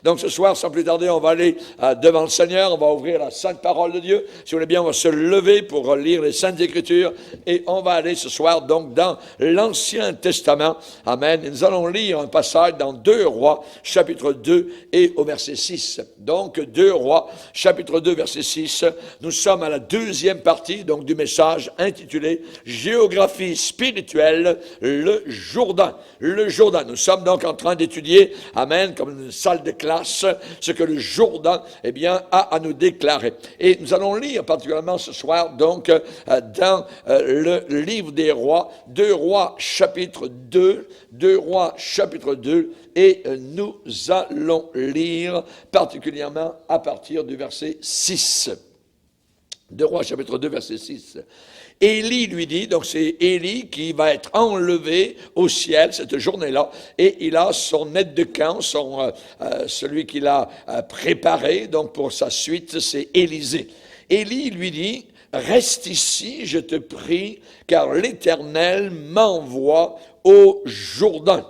Donc ce soir, sans plus tarder, on va aller devant le Seigneur, on va ouvrir la sainte parole de Dieu. Si vous voulez bien, on va se lever pour lire les saintes Écritures et on va aller ce soir donc dans l'Ancien Testament. Amen. Et nous allons lire un passage dans 2 Rois, chapitre 2 et au verset 6. Donc 2 Rois, chapitre 2, verset 6. Nous sommes à la deuxième partie donc du message intitulé « Géographie spirituelle, le Jourdain ». Le Jourdain. Nous sommes donc en train d'étudier, amen, comme une salle de classe, ce que le Jourdain, eh bien, a à nous déclarer. Et nous allons lire particulièrement ce soir, donc, dans le livre des Rois, 2 Rois, chapitre 2, 2 Rois, chapitre 2, et nous allons lire particulièrement à partir du verset 6. 2 Rois, chapitre 2, verset 6. Élie lui dit, donc c'est Élie qui va être enlevé au ciel cette journée-là, et il a son aide de camp, celui qu'il a préparé, donc pour sa suite, c'est Élisée. Élie lui dit, reste ici, je te prie, car l'Éternel m'envoie au Jourdain.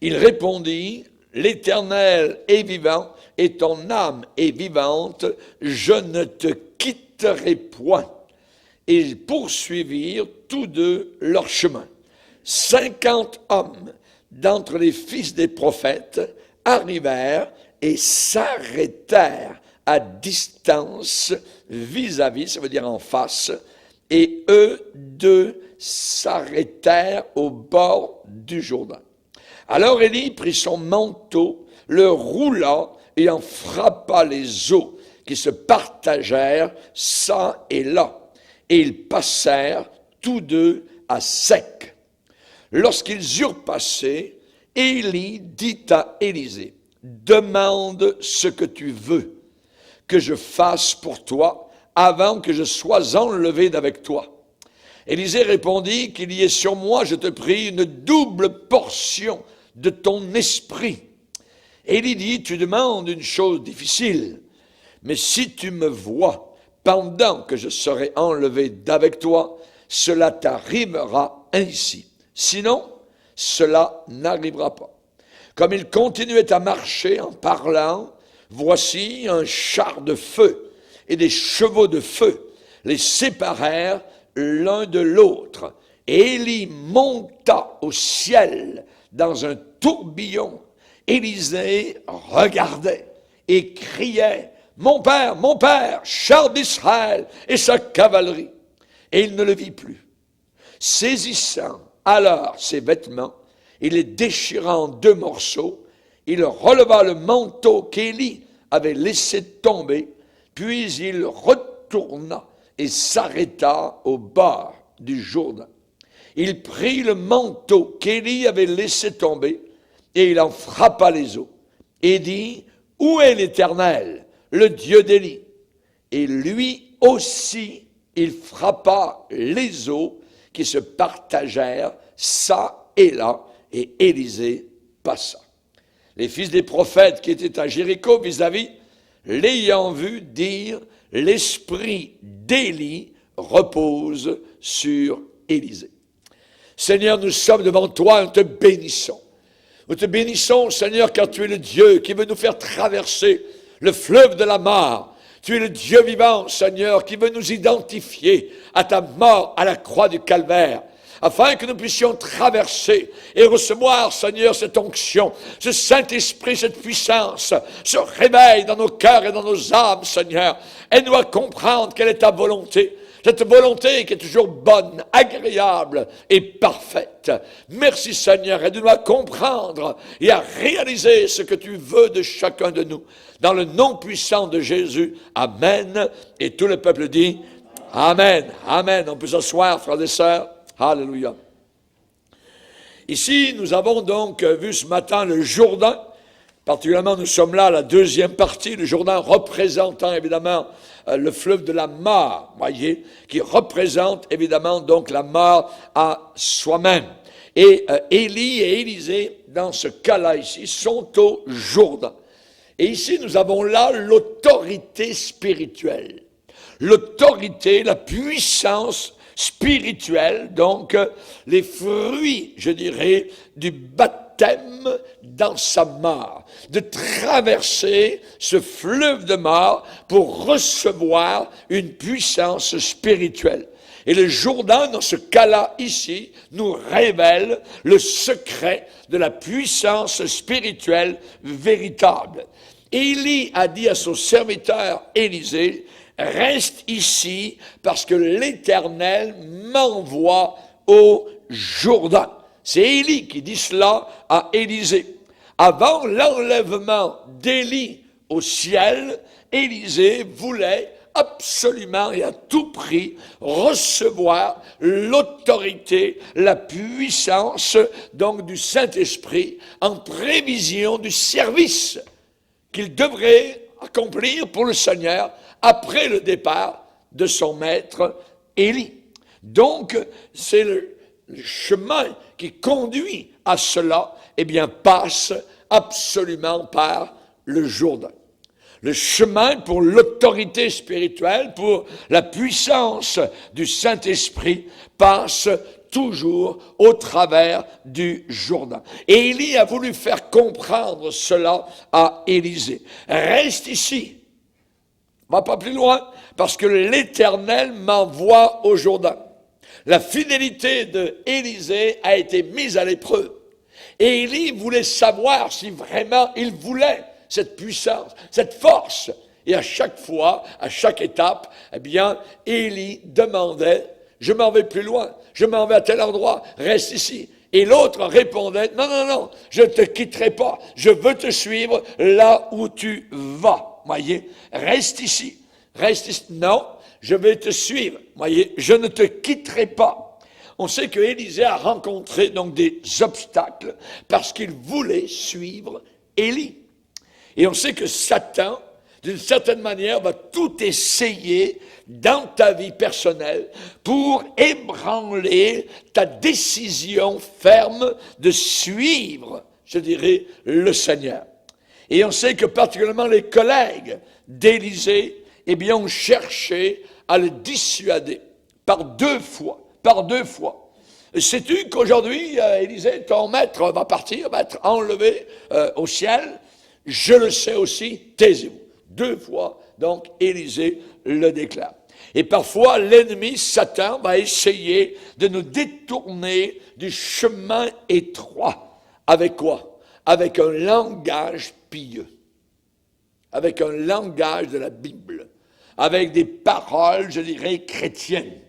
Il répondit, l'Éternel est vivant, et ton âme est vivante, je ne te quitterai point. Et ils poursuivirent tous deux leur chemin. 50 hommes d'entre les fils des prophètes arrivèrent et s'arrêtèrent à distance vis-à-vis, ça veut dire en face, et eux deux s'arrêtèrent au bord du Jourdain. Alors Élie prit son manteau, le roula et en frappa les eaux qui se partagèrent çà et là. Et ils passèrent tous deux à sec. Lorsqu'ils eurent passé, Élie dit à Élisée, « Demande ce que tu veux que je fasse pour toi avant que je sois enlevé d'avec toi. » Élisée répondit, « Qu'il y ait sur moi, je te prie, une double portion de ton esprit. » Élie dit, « Tu demandes une chose difficile, mais si tu me vois, pendant que je serai enlevé d'avec toi, cela t'arrivera ainsi. Sinon, cela n'arrivera pas. » Comme il continuait à marcher en parlant, voici un char de feu et des chevaux de feu les séparèrent l'un de l'autre. Et Élie monta au ciel dans un tourbillon. Élisée regardait et criait, « Mon père, char d'Israël et sa cavalerie. » Et il ne le vit plus. Saisissant alors ses vêtements, il les déchira en 2 morceaux, il releva le manteau qu'Élie avait laissé tomber, puis il retourna et s'arrêta au bord du Jourdain. Il prit le manteau qu'Élie avait laissé tomber, et il en frappa les eaux, et dit, « Où est l'Éternel, le Dieu d'Élie? » Et lui aussi, il frappa les eaux qui se partagèrent çà et là, et Élisée passa. Les fils des prophètes qui étaient à Jéricho vis-à-vis, l'ayant vu, dirent, « L'esprit d'Élie repose sur Élisée. » Seigneur, nous sommes devant toi, nous te bénissons. Nous te bénissons, Seigneur, car tu es le Dieu qui veut nous faire traverser le fleuve de la mort. Tu es le Dieu vivant, Seigneur, qui veut nous identifier à ta mort à la croix du Calvaire, afin que nous puissions traverser et recevoir, Seigneur, cette onction, ce Saint-Esprit, cette puissance, ce réveil dans nos cœurs et dans nos âmes, Seigneur. Aide-nous à comprendre quelle est ta volonté. Cette volonté qui est toujours bonne, agréable et parfaite. Merci Seigneur, aide-nous à comprendre et à réaliser ce que tu veux de chacun de nous. Dans le nom puissant de Jésus, Amen. Et tout le peuple dit, Amen, Amen. On peut s'asseoir, frères et sœurs. Alléluia. Ici, nous avons donc vu ce matin le Jourdain. Particulièrement, nous sommes là à la deuxième partie, le Jourdain représentant évidemment le fleuve de la mort, voyez, qui représente évidemment donc la mort à soi-même. Et Élie et Élisée, dans ce cas-là ici, sont au Jourdain. Et ici, nous avons là l'autorité spirituelle, l'autorité, la puissance spirituel, donc les fruits, je dirais, du baptême dans sa mort, de traverser ce fleuve de mort pour recevoir une puissance spirituelle. Et le Jourdain, dans ce cas-là, ici, nous révèle le secret de la puissance spirituelle véritable. Élie a dit à son serviteur Élisée, « Reste ici parce que l'Éternel m'envoie au Jourdain. » C'est Élie qui dit cela à Élisée. Avant l'enlèvement d'Élie au ciel, Élisée voulait absolument et à tout prix recevoir l'autorité, la puissance donc du Saint-Esprit en prévision du service qu'il devrait accomplir pour le Seigneur après le départ de son maître Élie. Donc, c'est le chemin qui conduit à cela, eh bien, passe absolument par le Jourdain. Le chemin pour l'autorité spirituelle, pour la puissance du Saint-Esprit, passe toujours au travers du Jourdain. Et Élie a voulu faire comprendre cela à Élisée. Reste ici, va pas plus loin, parce que l'Éternel m'envoie au Jourdain. La fidélité d'Élisée a été mise à l'épreuve. Et Élie voulait savoir si vraiment il voulait cette puissance, cette force. Et à chaque fois, à chaque étape, eh bien, Élie demandait, je m'en vais plus loin, je m'en vais à tel endroit, reste ici. Et l'autre répondait, non, non, non, je ne te quitterai pas, je veux te suivre là où tu vas. Voyez, reste ici, non, je vais te suivre. Voyez, je ne te quitterai pas. On sait que Élisée a rencontré donc des obstacles parce qu'il voulait suivre Élie. Et on sait que Satan, d'une certaine manière, va tout essayer dans ta vie personnelle pour ébranler ta décision ferme de suivre, je dirais, le Seigneur. Et on sait que particulièrement les collègues d'Élisée, eh bien, ont cherché à le dissuader par deux fois. Sais-tu qu'aujourd'hui, Élisée, ton maître va partir, va être enlevé au ciel? Je le sais aussi, taisez-vous. Deux fois, donc, Élisée le déclare. Et parfois, l'ennemi, Satan, va essayer de nous détourner du chemin étroit. Avec quoi? Avec un langage pieux. Avec un langage de la Bible. Avec des paroles, je dirais, chrétiennes.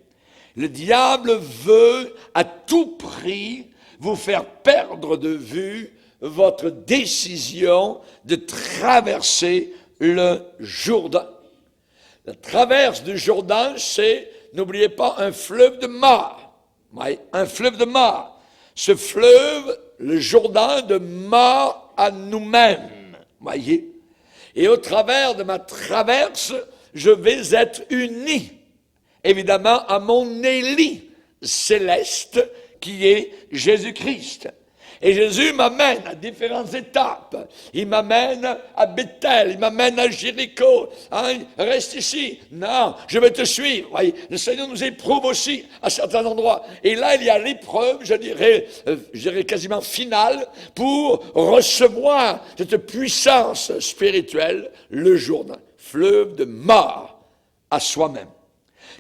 Le diable veut à tout prix vous faire perdre de vue votre décision de traverser le Jourdain. La traverse du Jourdain, c'est, n'oubliez pas, un fleuve de mort. Oui, un fleuve de mort. Ce fleuve, le Jourdain, de mort à nous-mêmes. Voyez. Et au travers de ma traverse, je vais être uni, évidemment, à mon Élie céleste, qui est Jésus-Christ. Et Jésus m'amène à différentes étapes. Il m'amène à Bethel, il m'amène à Jéricho. Hein, reste ici. Non, je vais te suivre. Voyez, le Seigneur nous éprouve aussi à certains endroits. Et là, il y a l'épreuve, je dirais quasiment finale, pour recevoir cette puissance spirituelle, le Jourdain. Fleuve de mort à soi-même.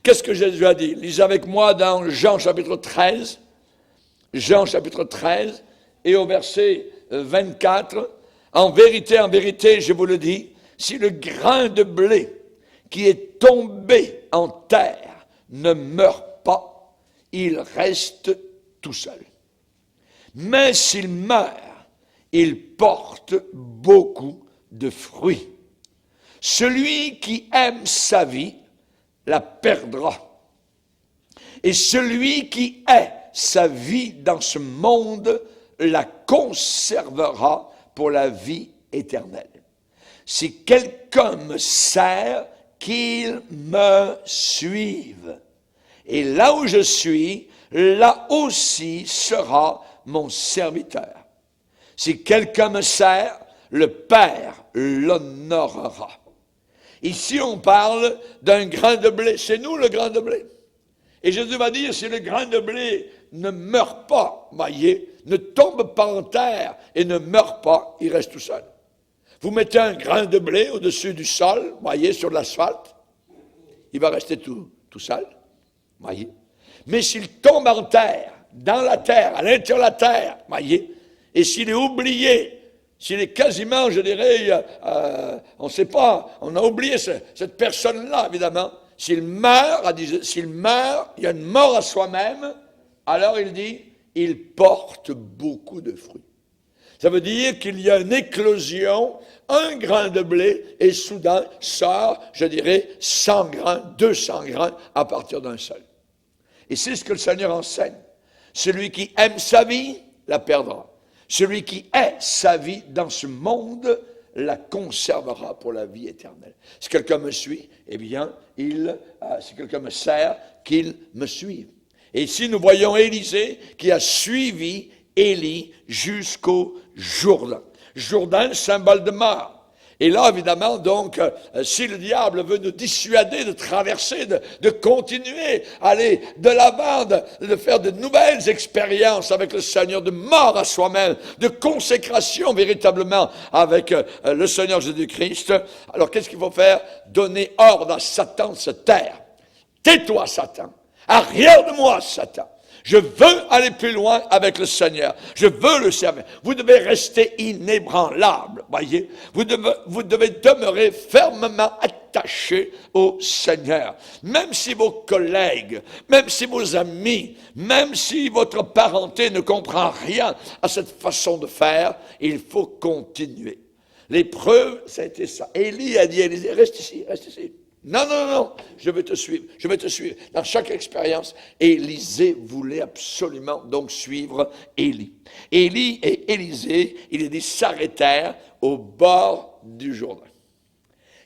Qu'est-ce que Jésus a dit? Lisez avec moi dans Jean chapitre 13. Jean chapitre 13. Et au verset 24, en vérité, je vous le dis, si le grain de blé qui est tombé en terre ne meurt pas, il reste tout seul. Mais s'il meurt, il porte beaucoup de fruits. Celui qui aime sa vie la perdra. Et celui qui hait sa vie dans ce monde la conservera pour la vie éternelle. Si quelqu'un me sert, qu'il me suive. Et là où je suis, là aussi sera mon serviteur. Si quelqu'un me sert, le Père l'honorera. Ici, on parle d'un grain de blé. C'est nous le grain de blé. Et Jésus va dire, si le grain de blé ne meurt pas, voyez, ne tombe pas en terre et ne meurt pas, il reste tout seul. Vous mettez un grain de blé au-dessus du sol, voyez, sur l'asphalte, il va rester tout seul, voyez. Mais s'il tombe en terre, dans la terre, à l'intérieur de la terre, voyez, et s'il est oublié, s'il est quasiment, je dirais, on ne sait pas, on a oublié cette personne-là, évidemment, s'il meurt, il y a une mort à soi-même, alors il dit, il porte beaucoup de fruits. Ça veut dire qu'il y a une éclosion, un grain de blé, et soudain sort, je dirais, 100 grains, 200 grains à partir d'un seul. Et c'est ce que le Seigneur enseigne. Celui qui aime sa vie, la perdra. Celui qui est sa vie dans ce monde, la conservera pour la vie éternelle. Si quelqu'un me suit, eh bien, si quelqu'un me sert, qu'il me suive. Et ici, nous voyons Élisée qui a suivi Élie jusqu'au Jourdain. Jourdain, symbole de mort. Et là, évidemment, donc, si le diable veut nous dissuader de traverser, de continuer, aller de l'avant, de faire de nouvelles expériences avec le Seigneur, de mort à soi-même, de consécration véritablement avec le Seigneur Jésus-Christ, alors qu'est-ce qu'il faut faire? Donner ordre à Satan de se taire. Tais-toi, Satan. Arrière de moi, Satan. Je veux aller plus loin avec le Seigneur. Je veux le servir. Vous devez rester inébranlable, voyez. Vous devez demeurer fermement attaché au Seigneur. Même si vos collègues, même si vos amis, même si votre parenté ne comprend rien à cette façon de faire, il faut continuer. L'épreuve, ça a été ça. Élie a dit à Élisée, reste ici, reste ici. Non, non, non, je vais te suivre, je vais te suivre. Dans chaque expérience, Élisée voulait absolument donc suivre Élie. Élie et Élisée, il est dit, s'arrêtèrent au bord du Jourdain.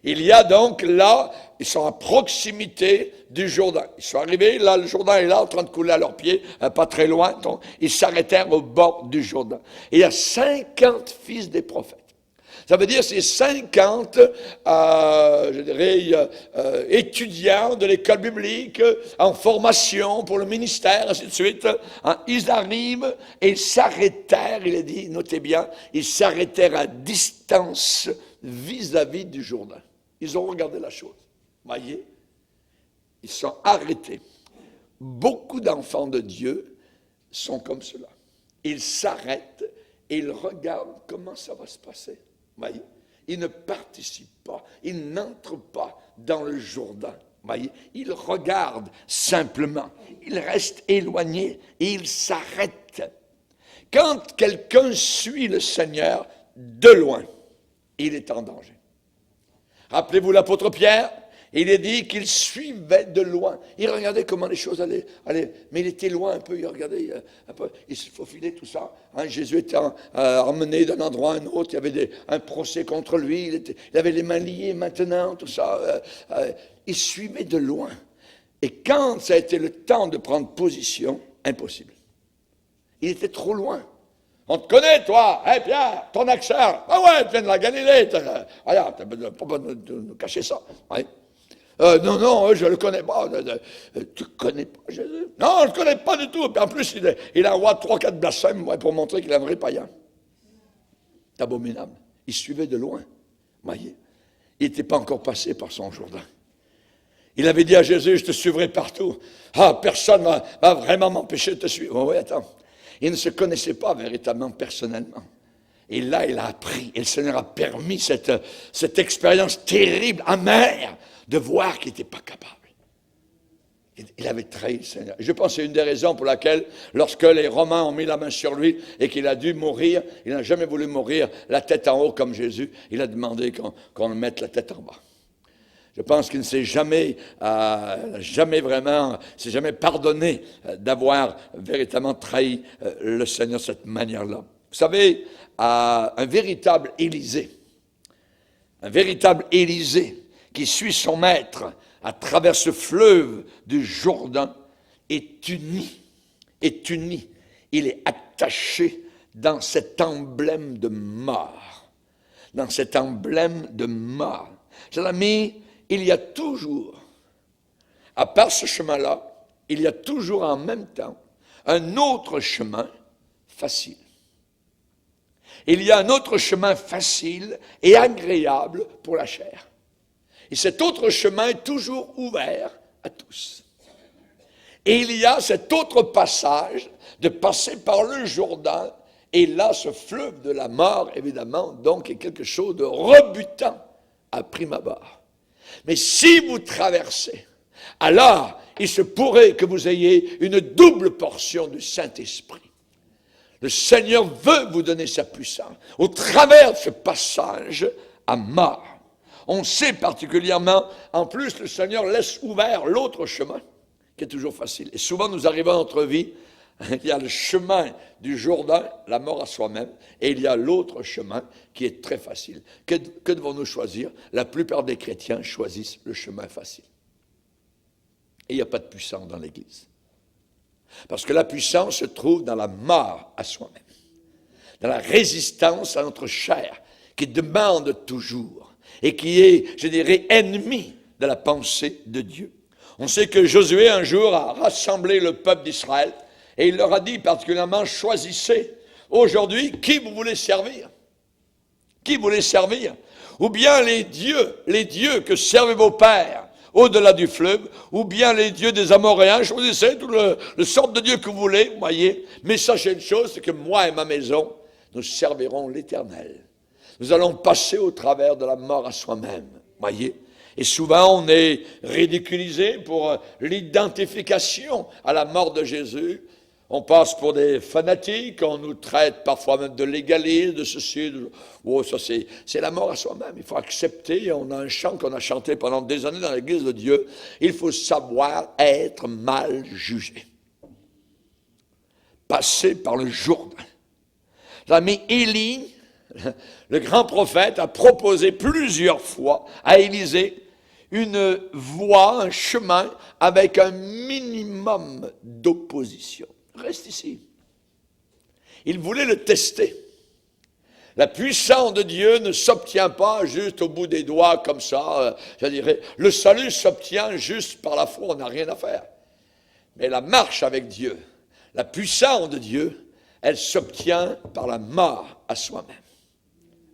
Il y a donc là, ils sont à proximité du Jourdain. Ils sont arrivés, là, le Jourdain est là, en train de couler à leurs pieds, pas très loin, donc ils s'arrêtèrent au bord du Jourdain. Et il y a 50 fils des prophètes. Ça veut dire c'est 50, je dirais, étudiants de l'école biblique en formation pour le ministère, ainsi de suite. Hein, ils arrivent et ils s'arrêtèrent, il est dit, notez bien, ils s'arrêtèrent à distance vis-à-vis du Jourdain. Ils ont regardé la chose. Voyez, ils sont arrêtés. Beaucoup d'enfants de Dieu sont comme cela. Ils s'arrêtent et ils regardent comment ça va se passer. Voyez, ils ne participent pas, ils n'entrent pas dans le Jourdain. Voyez, ils regardent simplement, ils restent éloignés et ils s'arrêtent. Quand quelqu'un suit le Seigneur de loin, il est en danger. Rappelez-vous l'apôtre Pierre, il est dit qu'il suivait de loin. Il regardait comment les choses allaient, mais il était loin un peu, il regardait un peu, il se faufilait tout ça. Hein, Jésus était emmené d'un endroit à un autre, il y avait un procès contre lui, il avait les mains liées maintenant, tout ça. Il suivait de loin. Et quand ça a été le temps de prendre position, impossible. Il était trop loin. On te connaît, toi, hein, Pierre, ton accent. Ah ouais, tu viens de la Galilée. Regarde, tu n'as pas besoin de nous cacher ça. Ouais. Non, je ne le connais pas. Tu ne connais pas Jésus? Non, je ne le connais pas du tout. Puis en plus, il envoie 3-4 blasphèmes pour montrer qu'il est un vrai païen. C'est abominable. Il suivait de loin. Voyez, il n'était pas encore passé par son Jourdain. Il avait dit à Jésus, je te suivrai partout. Ah, personne ne va vraiment m'empêcher de te suivre. Oh, oui, attends. Il ne se connaissait pas véritablement personnellement. Et là, il a appris. Et le Seigneur a permis cette expérience terrible, amère, de voir qu'il n'était pas capable. Il avait trahi le Seigneur. Je pense que c'est une des raisons pour laquelle, lorsque les Romains ont mis la main sur lui et qu'il a dû mourir, il n'a jamais voulu mourir la tête en haut comme Jésus. Il a demandé qu'on le mette la tête en bas. Je pense qu'il ne s'est jamais pardonné d'avoir véritablement trahi le Seigneur de cette manière-là. Vous savez, un véritable Élisée qui suit son maître à travers ce fleuve du Jourdain est uni. Il est attaché dans cet emblème de mort. Chers amis, il y a toujours, à part ce chemin-là, il y a toujours en même temps un autre chemin facile. Il y a un autre chemin facile et agréable pour la chair. Et cet autre chemin est toujours ouvert à tous. Et il y a cet autre passage de passer par le Jourdain. Et là, ce fleuve de la mort, évidemment, donc, est quelque chose de rebutant à prime abord. Mais si vous traversez, alors il se pourrait que vous ayez une double portion du Saint-Esprit. Le Seigneur veut vous donner sa puissance au travers de ce passage à mort. On sait particulièrement, en plus, le Seigneur laisse ouvert l'autre chemin, qui est toujours facile. Et souvent, nous arrivons dans notre vie, il y a le chemin du Jourdain, la mort à soi-même, et il y a l'autre chemin qui est très facile. Que devons-nous choisir? La plupart des chrétiens choisissent le chemin facile. Et il n'y a pas de puissance dans l'Église. Parce que la puissance se trouve dans la mort à soi-même, dans la résistance à notre chair, qui demande toujours, et qui est, je dirais, ennemi de la pensée de Dieu. On sait que Josué, un jour, a rassemblé le peuple d'Israël, et il leur a dit particulièrement, choisissez aujourd'hui qui vous voulez servir. Qui vous voulez servir? Ou bien les dieux que servaient vos pères, au-delà du fleuve, ou bien les dieux des Amoréens, choisissez tout le sort de Dieu que vous voulez, vous voyez. Mais sachez une chose, c'est que moi et ma maison, nous servirons l'Éternel. Nous allons passer au travers de la mort à soi-même, voyez. Et souvent, on est ridiculisé pour l'identification à la mort de Jésus. On passe pour des fanatiques, on nous traite parfois même de légalisme, de ceci, oh, ça c'est la mort à soi-même. Il faut accepter, on a un chant qu'on a chanté pendant des années dans l'Église de Dieu, il faut savoir être mal jugé. Passer par le Jourdain. L'ami Élie, le grand prophète, a proposé plusieurs fois à Élisée une voie, un chemin avec un minimum d'opposition. Reste ici. Il voulait le tester. La puissance de Dieu ne s'obtient pas juste au bout des doigts comme ça, je dirais. Le salut s'obtient juste par la foi, on n'a rien à faire. Mais la marche avec Dieu, la puissance de Dieu, elle s'obtient par la mort à soi-même.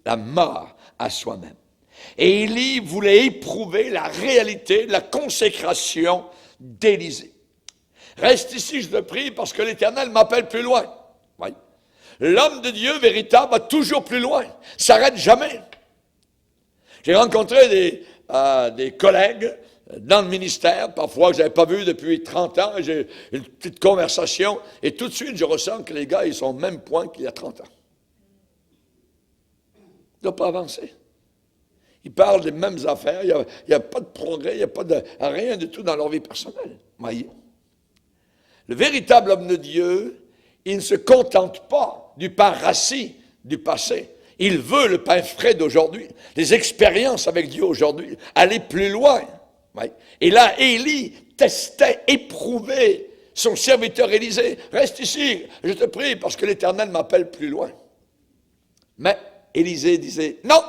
La mort à soi-même. Et Élie voulait éprouver la réalité de la consécration d'Élisée. Reste ici, je te prie, parce que l'Éternel m'appelle plus loin. Oui. L'homme de Dieu véritable va toujours plus loin, s'arrête jamais. J'ai rencontré des collègues dans le ministère, parfois que je n'avais pas vu depuis 30 ans, j'ai une petite conversation, et tout de suite, je ressens que les gars, ils sont au même point qu'il y a 30 ans. Ils n'ont pas avancé. Ils parlent des mêmes affaires, il n'y a pas de progrès, il n'y a pas de rien du tout dans leur vie personnelle. Voyez. Le véritable homme de Dieu, il ne se contente pas du pain rassis du passé. Il veut le pain frais d'aujourd'hui, les expériences avec Dieu aujourd'hui, aller plus loin. Oui. Et là, Élie testait, éprouvait son serviteur Élisée. Reste ici, je te prie, parce que l'Éternel m'appelle plus loin. Mais Élisée disait, non,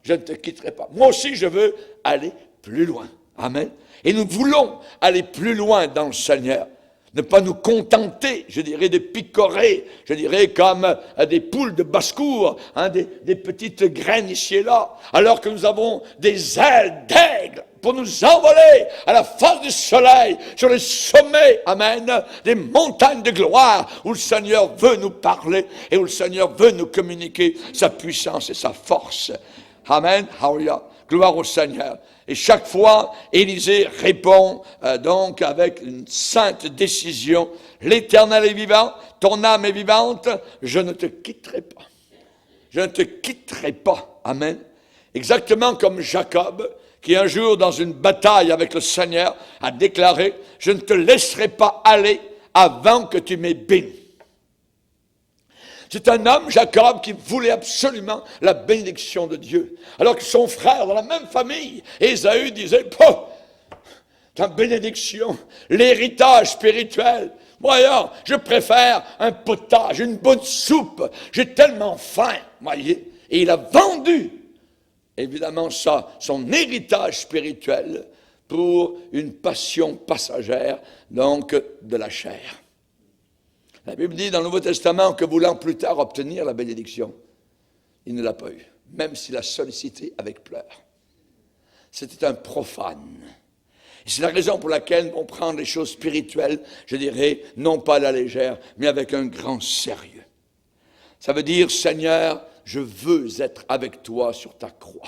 je ne te quitterai pas. Moi aussi, je veux aller plus loin. Amen. Et nous voulons aller plus loin dans le Seigneur. Ne pas nous contenter, je dirais, de picorer, je dirais, comme des poules de basse-cour, hein, des petites graines ici et là, alors que nous avons des ailes d'aigle pour nous envoler à la face du soleil, sur les sommets, amen, des montagnes de gloire, où le Seigneur veut nous parler et où le Seigneur veut nous communiquer sa puissance et sa force. Amen, hallelujah, gloire au Seigneur. Et chaque fois, Élisée répond donc avec une sainte décision. L'Éternel est vivant, ton âme est vivante, je ne te quitterai pas. Je ne te quitterai pas. Amen. Exactement comme Jacob, qui un jour, dans une bataille avec le Seigneur, a déclaré, je ne te laisserai pas aller avant que tu m'aies béni. C'est un homme, Jacob, qui voulait absolument la bénédiction de Dieu. Alors que son frère, dans la même famille, Ésaü, disait, ta bénédiction, l'héritage spirituel. Voyons, je préfère un potage, une bonne soupe. J'ai tellement faim, voyez. Et il a vendu, évidemment, ça, son héritage spirituel, pour une passion passagère, donc de la chair. La Bible dit dans le Nouveau Testament que voulant plus tard obtenir la bénédiction, il ne l'a pas eu, même s'il l'a sollicité avec pleurs. C'était un profane. Et c'est la raison pour laquelle on prend les choses spirituelles, je dirais, non pas à la légère, mais avec un grand sérieux. Ça veut dire, Seigneur, je veux être avec toi sur ta croix.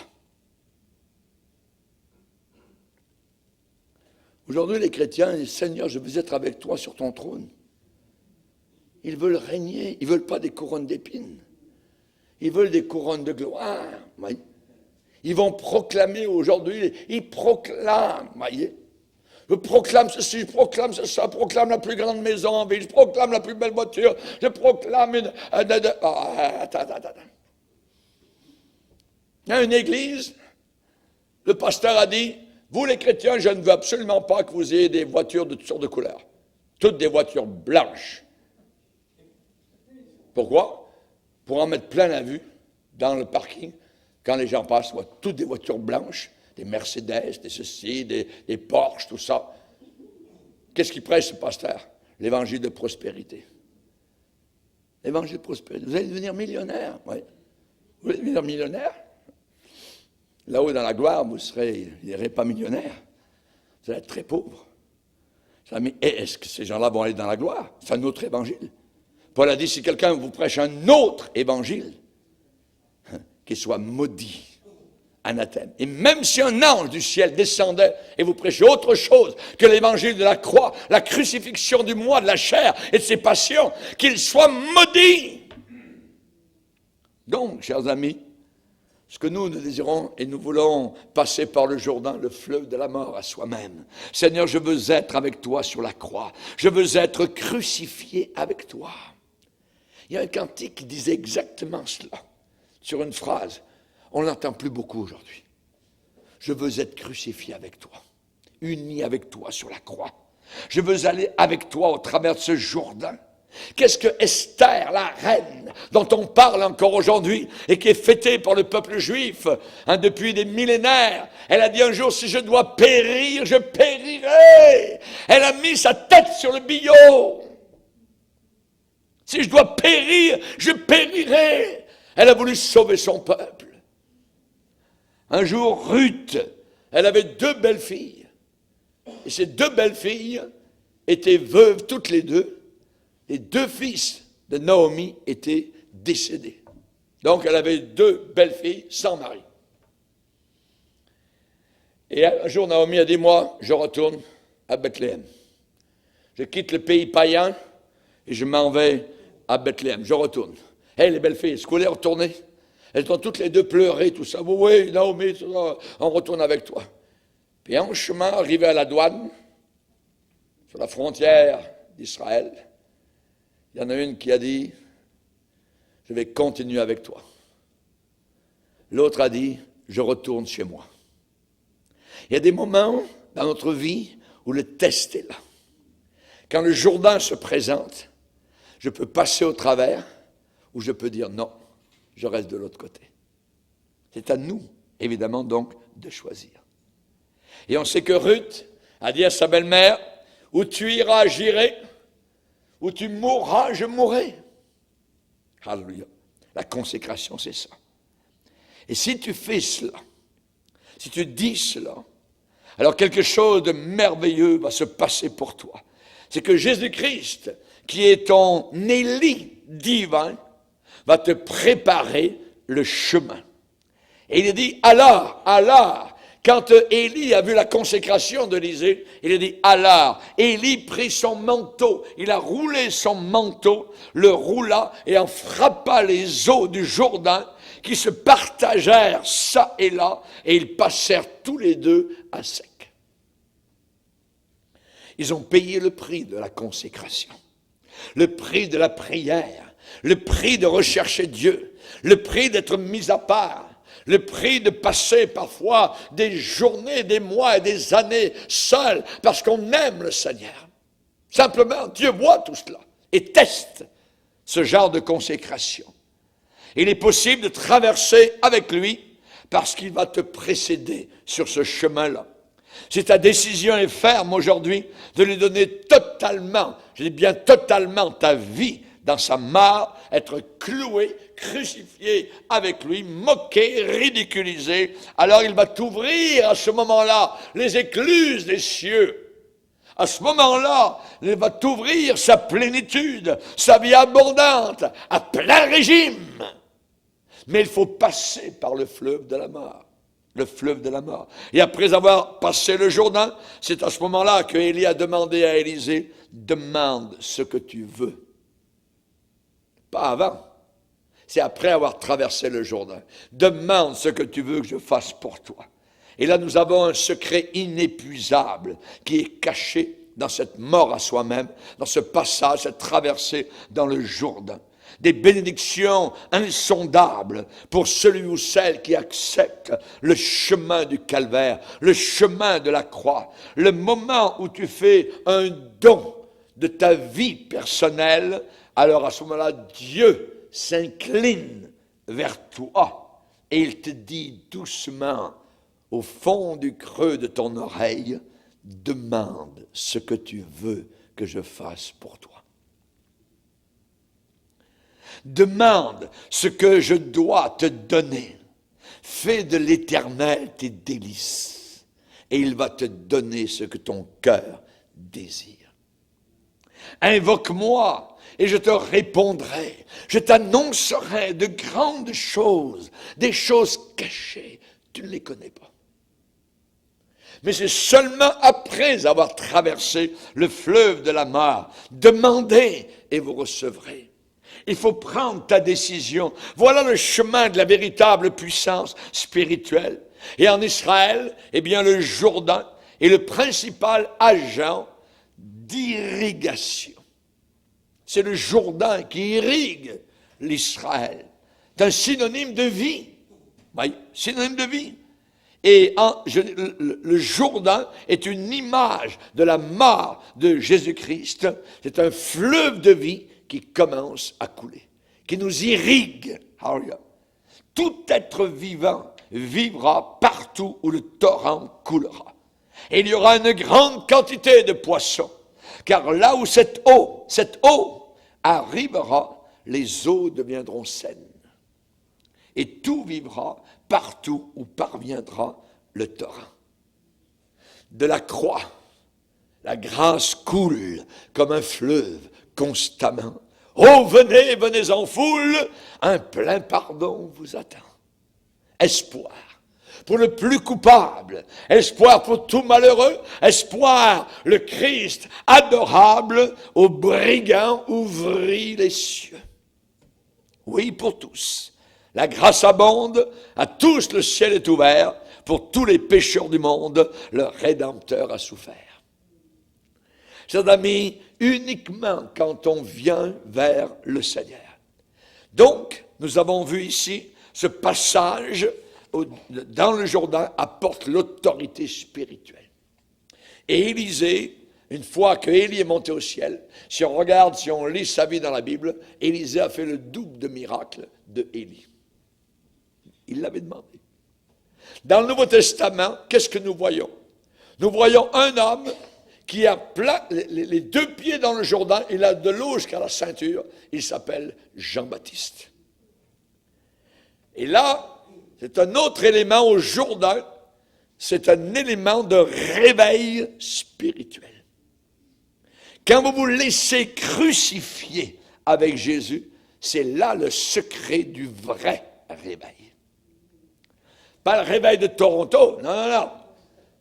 Aujourd'hui, les chrétiens disent, Seigneur, je veux être avec toi sur ton trône. Ils veulent régner, ils ne veulent pas des couronnes d'épines. Ils veulent des couronnes de gloire. Voyez. Ils vont proclamer aujourd'hui, ils proclament, voyez. Je proclame ceci, je proclame ça, je proclame la plus grande maison en ville, je proclame la plus belle voiture, je proclame une... Attends. Il y a une église, le pasteur a dit, vous les chrétiens, je ne veux absolument pas que vous ayez des voitures de toutes sortes de couleurs. Toutes des voitures blanches. Pourquoi? Pour en mettre plein la vue dans le parking. Quand les gens passent, voient toutes des voitures blanches, des Mercedes, des ceci, des Porsche, tout ça. Qu'est-ce qu'il prêche, ce pasteur? L'évangile de prospérité. L'évangile de prospérité. Vous allez devenir millionnaire, oui. Vous allez devenir millionnaire? Là-haut, dans la gloire, vous n'irez pas millionnaire. Vous allez être très pauvre. Mais est-ce que ces gens-là vont aller dans la gloire? C'est un autre évangile. Paul a dit, si quelqu'un vous prêche un autre évangile, qu'il soit maudit, anathème. Et même si un ange du ciel descendait et vous prêchez autre chose que l'évangile de la croix, la crucifixion du moi, de la chair et de ses passions, qu'il soit maudit. Donc, chers amis, ce que nous désirons et nous voulons passer par le Jourdain, le fleuve de la mort à soi-même. Seigneur, je veux être avec toi sur la croix. Je veux être crucifié avec toi. Il y a un cantique qui disait exactement cela. Sur une phrase, on ne l'entend plus beaucoup aujourd'hui. Je veux être crucifié avec toi, uni avec toi sur la croix. Je veux aller avec toi au travers de ce Jourdain. Qu'est-ce que Esther, la reine, dont on parle encore aujourd'hui et qui est fêtée par le peuple juif depuis des millénaires, elle a dit un jour, si je dois périr, je périrai. Elle a mis sa tête sur le billot. Si je dois périr, je périrai. Elle a voulu sauver son peuple. Un jour, Ruth, elle avait 2 belles filles. Et ces 2 belles filles étaient veuves toutes les 2. Les 2 fils de Naomi étaient décédés. Donc, elle avait 2 belles filles sans mari. Et un jour, Naomi a dit, moi, je retourne à Bethléem. Je quitte le pays païen et je m'en vais à Bethléem. Je retourne. Hé, les belles filles, est-ce que vous voulez retourner? Elles ont toutes les 2 pleuré, tout ça. Oui, Naomi, tout ça, on retourne avec toi. Puis en chemin, arrivé à la douane, sur la frontière d'Israël, il y en a une qui a dit, je vais continuer avec toi. L'autre a dit, je retourne chez moi. Il y a des moments dans notre vie où le test est là. Quand le Jourdain se présente, je peux passer au travers ou je peux dire non, je reste de l'autre côté. C'est à nous, évidemment, donc, de choisir. Et on sait que Ruth a dit à sa belle-mère, où tu iras, j'irai, où tu mourras, je mourrai. Alléluia. La consécration, c'est ça. Et si tu fais cela, si tu dis cela, alors quelque chose de merveilleux va se passer pour toi. C'est que Jésus-Christ, qui est ton Élie divin, va te préparer le chemin. Et il dit, alors, quand Élie a vu la consécration d'Élisée, il a dit, alors, Élie prit son manteau, il a roulé son manteau, le roula et en frappa les eaux du Jourdain qui se partagèrent ça et là, et ils passèrent tous les 2 à sec. Ils ont payé le prix de la consécration, le prix de la prière, le prix de rechercher Dieu, le prix d'être mis à part, le prix de passer parfois des journées, des mois et des années seuls parce qu'on aime le Seigneur. Simplement, Dieu voit tout cela et teste ce genre de consécration. Il est possible de traverser avec lui parce qu'il va te précéder sur ce chemin-là. Si ta décision est ferme aujourd'hui de lui donner totalement, je dis bien totalement ta vie dans sa mort, être cloué, crucifié avec lui, moqué, ridiculisé, alors il va t'ouvrir à ce moment-là les écluses des cieux. À ce moment-là, il va t'ouvrir sa plénitude, sa vie abondante, à plein régime. Mais il faut passer par le fleuve de la mort. Le fleuve de la mort. Et après avoir passé le Jourdain, c'est à ce moment-là que Élie a demandé à Élisée, demande ce que tu veux. Pas avant. C'est après avoir traversé le Jourdain. Demande ce que tu veux que je fasse pour toi. Et là, nous avons un secret inépuisable qui est caché dans cette mort à soi-même, dans ce passage, cette traversée dans le Jourdain. Des bénédictions insondables pour celui ou celle qui accepte le chemin du calvaire, le chemin de la croix, le moment où tu fais un don de ta vie personnelle, alors à ce moment-là, Dieu s'incline vers toi et il te dit doucement, au fond du creux de ton oreille, demande ce que tu veux que je fasse pour toi. Demande ce que je dois te donner. Fais de l'Éternel tes délices, et il va te donner ce que ton cœur désire. Invoque-moi, et je te répondrai. Je t'annoncerai de grandes choses, des choses cachées. Tu ne les connais pas. Mais c'est seulement après avoir traversé le fleuve de la mort. Demandez et vous recevrez. Il faut prendre ta décision. Voilà le chemin de la véritable puissance spirituelle. Et en Israël, eh bien, le Jourdain est le principal agent d'irrigation. C'est le Jourdain qui irrigue l'Israël. C'est un synonyme de vie. Oui, synonyme de vie. Et le Jourdain est une image de la mort de Jésus-Christ. C'est un fleuve de vie qui commence à couler, qui nous irrigue. Tout être vivant vivra partout où le torrent coulera. Et il y aura une grande quantité de poissons, car là où cette eau arrivera, les eaux deviendront saines. Et tout vivra partout où parviendra le torrent. De la croix, la grâce coule comme un fleuve constamment. Oh, venez, venez en foule, un plein pardon vous attend. Espoir pour le plus coupable, espoir pour tout malheureux, espoir, le Christ adorable, aux brigands ouvrit les cieux. Oui, pour tous. La grâce abonde, à tous le ciel est ouvert, pour tous les pécheurs du monde, le Rédempteur a souffert. Chers amis, uniquement quand on vient vers le Seigneur. Donc, nous avons vu ici, ce passage dans le Jourdain apporte l'autorité spirituelle. Et Élisée, une fois que Élie est monté au ciel, si on regarde, si on lit sa vie dans la Bible, Élisée a fait le double de miracles de Élie. Il l'avait demandé. Dans le Nouveau Testament, qu'est-ce que nous voyons? Nous voyons un homme qui a les deux pieds dans le Jourdain, il a de l'eau jusqu'à la ceinture, il s'appelle Jean-Baptiste. Et là, c'est un autre élément au Jourdain, c'est un élément de réveil spirituel. Quand vous vous laissez crucifier avec Jésus, c'est là le secret du vrai réveil. Pas le réveil de Toronto, non,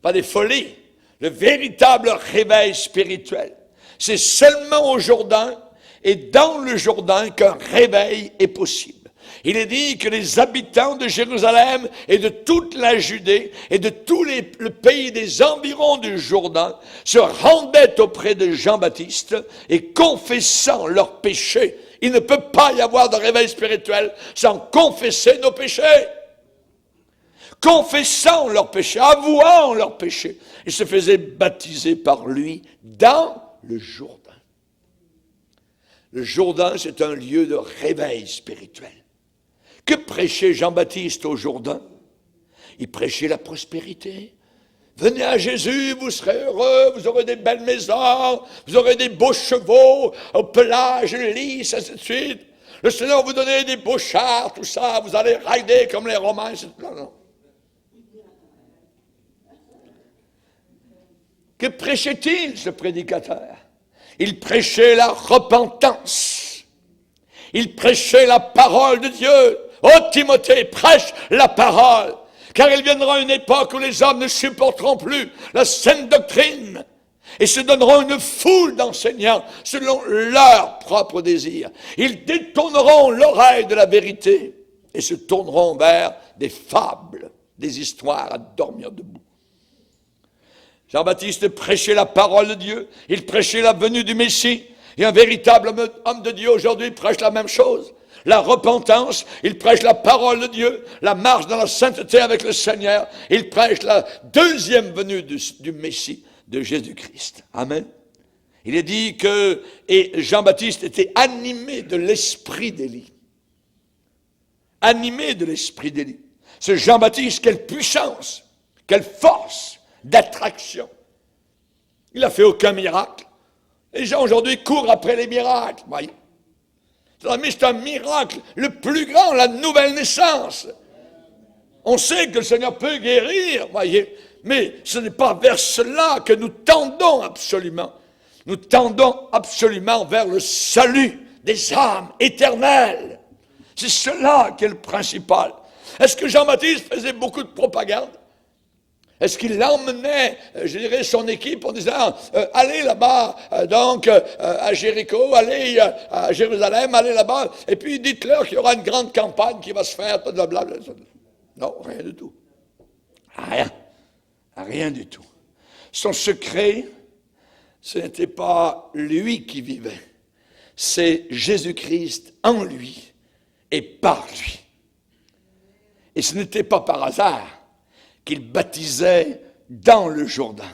pas des folies. Le véritable réveil spirituel, c'est seulement au Jourdain et dans le Jourdain qu'un réveil est possible. Il est dit que les habitants de Jérusalem et de toute la Judée et de tout le pays des environs du Jourdain se rendaient auprès de Jean-Baptiste et confessant leurs péchés. Il ne peut pas y avoir de réveil spirituel sans confesser nos péchés. Confessant leurs péchés, avouant leurs péchés. Ils se faisaient baptiser par lui dans le Jourdain. Le Jourdain, c'est un lieu de réveil spirituel. Que prêchait Jean-Baptiste au Jourdain? Il prêchait la prospérité. Venez à Jésus, vous serez heureux, vous aurez des belles maisons, vous aurez des beaux chevaux, au pelage lisse, ainsi de suite. Le Seigneur va vous donner des beaux chars, tout ça, vous allez rider comme les Romains. Non, non. Que prêchait-il, ce prédicateur? Il prêchait la repentance. Il prêchait la parole de Dieu. Oh Timothée, prêche la parole. Car il viendra une époque où les hommes ne supporteront plus la saine doctrine et se donneront une foule d'enseignants selon leurs propres désirs. Ils détourneront l'oreille de la vérité et se tourneront vers des fables, des histoires à dormir debout. Jean-Baptiste prêchait la parole de Dieu, il prêchait la venue du Messie, et un véritable homme de Dieu aujourd'hui prêche la même chose. La repentance, il prêche la parole de Dieu, la marche dans la sainteté avec le Seigneur, il prêche la deuxième venue du Messie, de Jésus-Christ. Amen. Il est dit que Jean-Baptiste était animé de l'esprit d'Élie. Animé de l'esprit d'Élie. Ce Jean-Baptiste, quelle puissance, quelle force d'attraction. Il n'a fait aucun miracle. Les gens aujourd'hui courent après les miracles. Voyez. Mais c'est un miracle le plus grand, la nouvelle naissance. On sait que le Seigneur peut guérir, voyez, mais ce n'est pas vers cela que nous tendons absolument. Nous tendons absolument vers le salut des âmes éternelles. C'est cela qui est le principal. Est-ce que Jean-Baptiste faisait beaucoup de propagande? Est-ce qu'il emmenait, je dirais, son équipe en disant allez là-bas, à Jéricho, allez à Jérusalem, allez là-bas, et puis dites-leur qu'il y aura une grande campagne qui va se faire, blablabla. Non, rien du tout. Rien du tout. Son secret, ce n'était pas lui qui vivait, c'est Jésus-Christ en lui et par lui. Et ce n'était pas par hasard qu'il baptisait dans le Jourdain.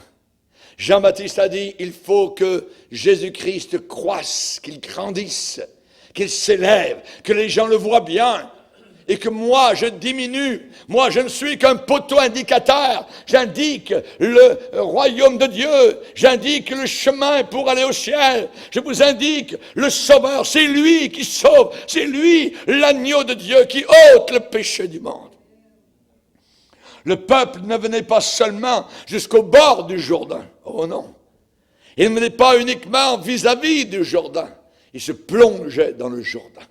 Jean-Baptiste a dit, il faut que Jésus-Christ croisse, qu'il grandisse, qu'il s'élève, que les gens le voient bien, et que moi, je diminue. Moi, je ne suis qu'un poteau indicateur. J'indique le royaume de Dieu. J'indique le chemin pour aller au ciel. Je vous indique le Sauveur. C'est lui qui sauve. C'est lui, l'agneau de Dieu, qui ôte le péché du monde. Le peuple ne venait pas seulement jusqu'au bord du Jourdain. Oh non. Il ne venait pas uniquement vis-à-vis du Jourdain. Il se plongeait dans le Jourdain.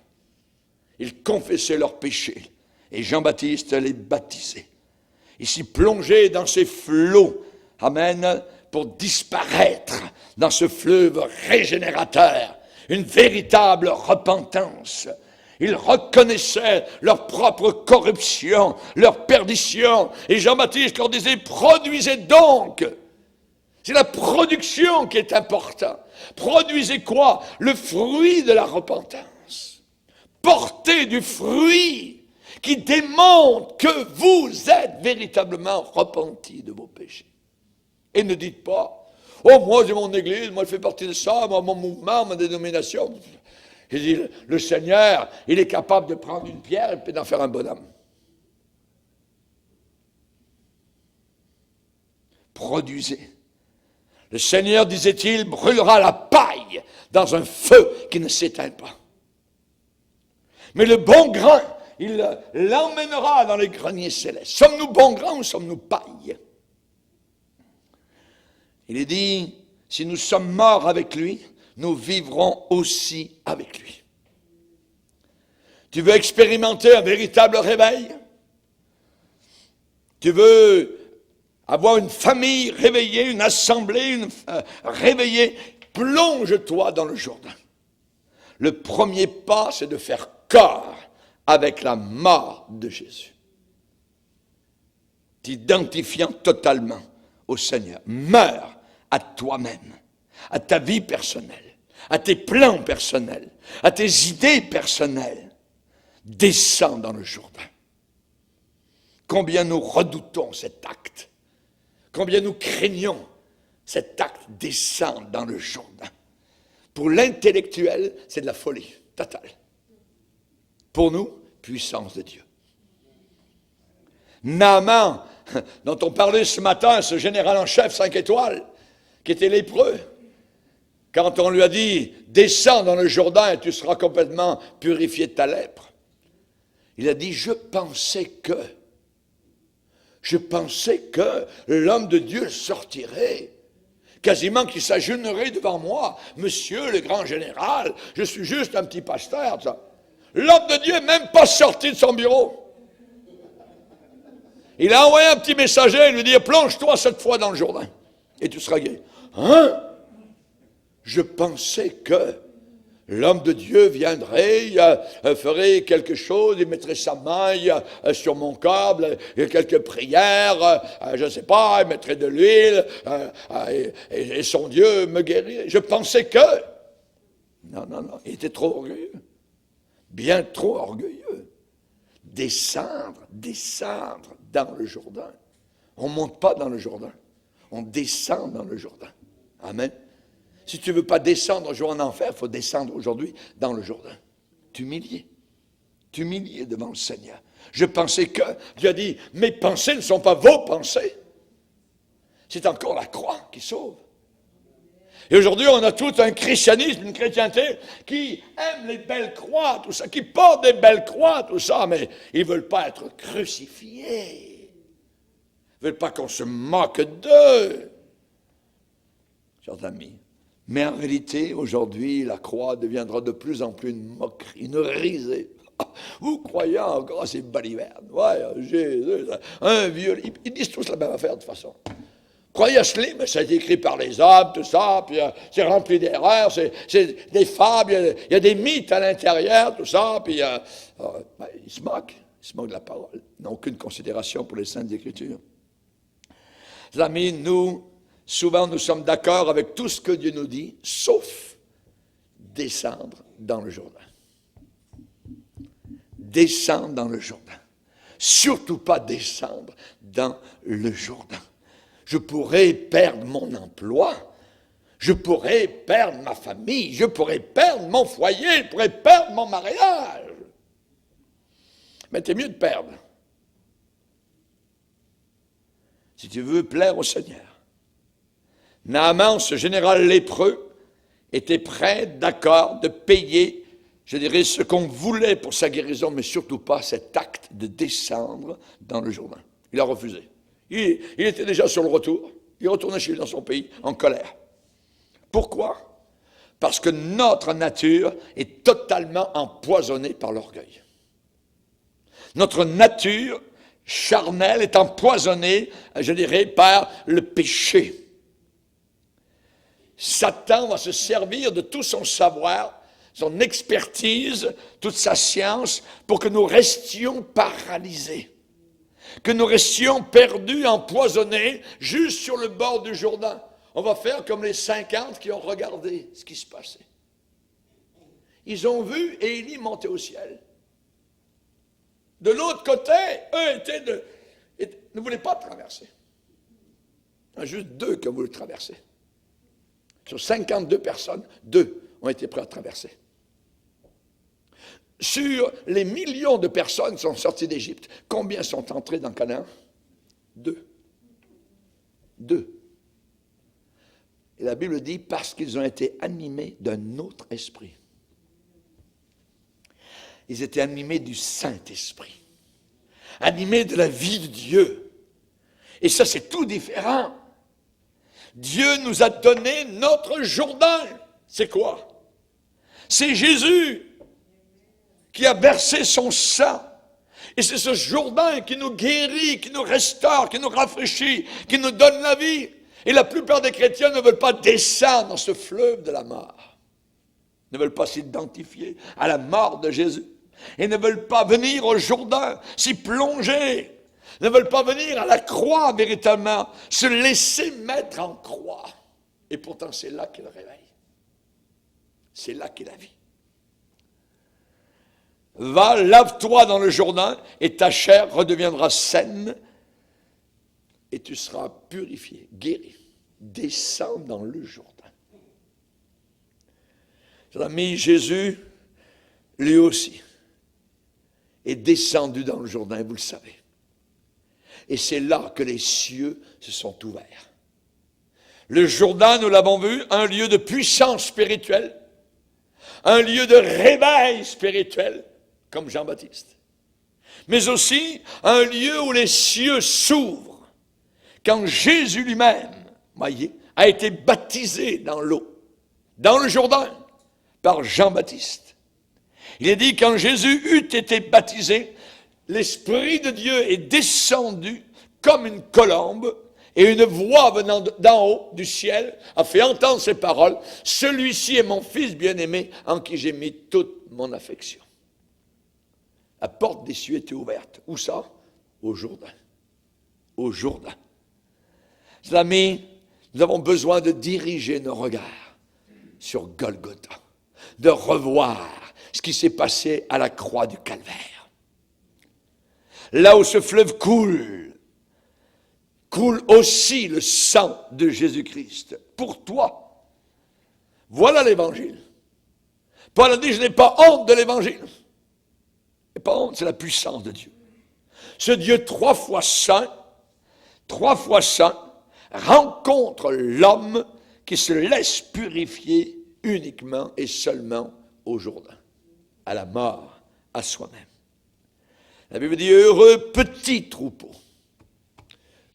Ils confessaient leurs péchés. Et Jean-Baptiste les baptisait. Il s'y plongeait dans ces flots. Amen. Pour disparaître dans ce fleuve régénérateur. Une véritable repentance. Ils reconnaissaient leur propre corruption, leur perdition. Et Jean-Baptiste leur disait, produisez donc. C'est la production qui est importante. Produisez quoi? Le fruit de la repentance. Portez du fruit qui démontre que vous êtes véritablement repentis de vos péchés. Et ne dites pas, oh moi j'ai mon église, moi je fais partie de ça, moi mon mouvement, ma dénomination. Il dit, le Seigneur, il est capable de prendre une pierre et puis d'en faire un bonhomme. Produisez. Le Seigneur, disait-il, brûlera la paille dans un feu qui ne s'éteint pas. Mais le bon grain, il l'emmènera dans les greniers célestes. Sommes-nous bons grains ou sommes-nous paille? Il est dit, si nous sommes morts avec lui, nous vivrons aussi avec lui. Tu veux expérimenter un véritable réveil? Tu veux avoir une famille réveillée, une assemblée réveillée? Plonge-toi dans le Jourdain. Le premier pas, c'est de faire corps avec la mort de Jésus. T'identifiant totalement au Seigneur. Meurs à toi-même, à ta vie personnelle, à tes plans personnels, à tes idées personnelles. Descends dans le Jourdain. Combien nous redoutons cet acte. Combien nous craignons cet acte. Descendre dans le Jourdain. Pour l'intellectuel, c'est de la folie totale. Pour nous, puissance de Dieu. Naaman dont on parlait ce matin, ce général en chef 5 étoiles, qui était lépreux, quand on lui a dit « Descends dans le Jourdain et tu seras complètement purifié de ta lèpre », il a dit « Je pensais que l'homme de Dieu sortirait, quasiment qu'il s'agenouillerait devant moi. Monsieur le grand général, je suis juste un petit pasteur. » L'homme de Dieu n'est même pas sorti de son bureau. Il a envoyé un petit messager et lui dit « Plonge-toi cette fois dans le Jourdain et tu seras guéri. » Hein? Je pensais que l'homme de Dieu viendrait, ferait quelque chose, il mettrait sa main sur mon corps, il y a quelques prières, je ne sais pas, il mettrait de l'huile, et son Dieu me guérirait. Je pensais que... Non, il était trop orgueilleux. Bien trop orgueilleux. Descendre dans le Jourdain. On ne monte pas dans le Jourdain. On descend dans le Jourdain. Amen. Si tu ne veux pas descendre un jour en enfer, il faut descendre aujourd'hui dans le Jourdain. T'humilier devant le Seigneur. Je pensais que, Dieu a dit, mes pensées ne sont pas vos pensées. C'est encore la croix qui sauve. Et aujourd'hui, on a tout un christianisme, une chrétienté qui aime les belles croix, tout ça, qui porte des belles croix, tout ça, mais ils ne veulent pas être crucifiés. Ils ne veulent pas qu'on se moque d'eux. Chers amis, mais en réalité, aujourd'hui, la croix deviendra de plus en plus une moquerie, une risée. Vous croyez encore à ces balivernes? Ouais, Jésus, un vieux. Ils disent tous la même affaire de toute façon. Croyez à cela, mais ça a été écrit par les hommes, tout ça, puis c'est rempli d'erreurs, c'est des fables, il y a des mythes à l'intérieur, tout ça, puis ils se moquent de la parole. Ils n'ont aucune considération pour les Saintes Écritures. Les amis, souvent nous sommes d'accord avec tout ce que Dieu nous dit, sauf descendre dans le Jourdain. Descendre dans le Jourdain. Surtout pas descendre dans le Jourdain. Je pourrais perdre mon emploi, je pourrais perdre ma famille, je pourrais perdre mon foyer, je pourrais perdre mon mariage. Mais c'est mieux de perdre. Si tu veux plaire au Seigneur. Naaman, ce général lépreux, était prêt, d'accord, de payer, je dirais, ce qu'on voulait pour sa guérison, mais surtout pas cet acte de descendre dans le Jourdain. Il a refusé. Il était déjà sur le retour. Il retournait chez lui dans son pays, en colère. Pourquoi? Parce que notre nature est totalement empoisonnée par l'orgueil. Notre nature charnelle est empoisonnée, je dirais, par le péché. Satan va se servir de tout son savoir, son expertise, toute sa science, pour que nous restions paralysés. Que nous restions perdus, empoisonnés, juste sur le bord du Jourdain. On va faire comme les 50 qui ont regardé ce qui se passait. Ils ont vu Élie monter au ciel. De l'autre côté, eux ne voulaient pas traverser. Il y en a juste 2 qui ont voulu traverser. Sur 52 personnes, 2 ont été prêts à traverser. Sur les millions de personnes qui sont sorties d'Égypte, combien sont entrés dans Canaan? 2. Et la Bible dit, parce qu'ils ont été animés d'un autre esprit. Ils étaient animés du Saint-Esprit. Animés de la vie de Dieu. Et ça, c'est tout différent. Dieu nous a donné notre Jourdain. C'est quoi? C'est Jésus qui a versé son sang. Et c'est ce Jourdain qui nous guérit, qui nous restaure, qui nous rafraîchit, qui nous donne la vie. Et la plupart des chrétiens ne veulent pas descendre dans ce fleuve de la mort. Ne veulent pas s'identifier à la mort de Jésus. Et ne veulent pas venir au Jourdain, s'y plonger. Ne veulent pas venir à la croix véritablement, se laisser mettre en croix. Et pourtant, c'est là qu'il réveille. C'est là qu'il a vie. Va, lave-toi dans le Jourdain, et ta chair redeviendra saine, et tu seras purifié, guéri. Descends dans le Jourdain. Chers amis, Jésus, lui aussi, est descendu dans le Jourdain, vous le savez. Et c'est là que les cieux se sont ouverts. Le Jourdain, nous l'avons vu, un lieu de puissance spirituelle, un lieu de réveil spirituel, comme Jean-Baptiste. Mais aussi un lieu où les cieux s'ouvrent, quand Jésus lui-même, voyez, a été baptisé dans l'eau, dans le Jourdain, par Jean-Baptiste. Il est dit, quand Jésus eut été baptisé, l'Esprit de Dieu est descendu comme une colombe, et une voix venant d'en haut, du ciel, a fait entendre ces paroles. Celui-ci est mon Fils bien-aimé, en qui j'ai mis toute mon affection. La porte des cieux était ouverte. Où ça? Au Jourdain. Au Jourdain. Mes amis, nous avons besoin de diriger nos regards sur Golgotha, de revoir ce qui s'est passé à la croix du Calvaire. Là où ce fleuve coule aussi le sang de Jésus-Christ pour toi. Voilà l'Évangile. Paul a dit, je n'ai pas honte de l'Évangile. Et pas honte, c'est la puissance de Dieu. Ce Dieu trois fois saint, rencontre l'homme qui se laisse purifier uniquement et seulement au Jourdain, à la mort, à soi-même. La Bible dit, heureux petit troupeau.